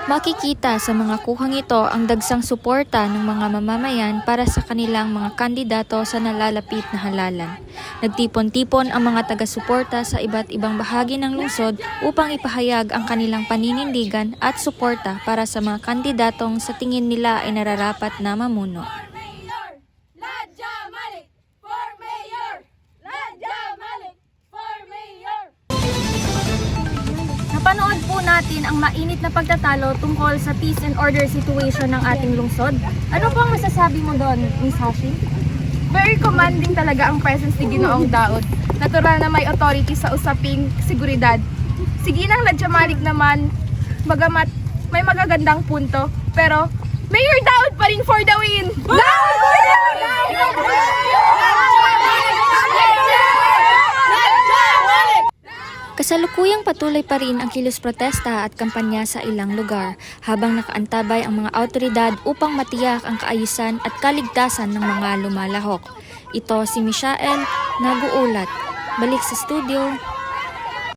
Makikita sa mga kuhang ito ang dagsang suporta ng mga mamamayan para sa kanilang mga kandidato sa nalalapit na halalan. Nagtipon-tipon ang mga taga-suporta sa iba't ibang bahagi ng lungsod upang ipahayag ang kanilang paninindigan at suporta para sa mga kandidatong sa tingin nila ay nararapat na mamuno. Napanood po natin ang mainit na pagtatalo tungkol sa peace and order situation ng ating lungsod. Ano po ang masasabi mo doon, Ms. Hashi? Very commanding talaga ang presence ni Ginoong Daod. Natural na may authority sa usaping seguridad. Si Ginang Nadjamalik naman, bagamat may magagandang punto, pero Mayor Daod pa rin for the win! Kasalukuyang patuloy pa rin ang kilos protesta at kampanya sa ilang lugar habang nakaantabay ang mga awtoridad upang matiyak ang kaayusan at kaligtasan ng mga lumalahok. Ito si Michael, nag-uulat. Balik sa studio.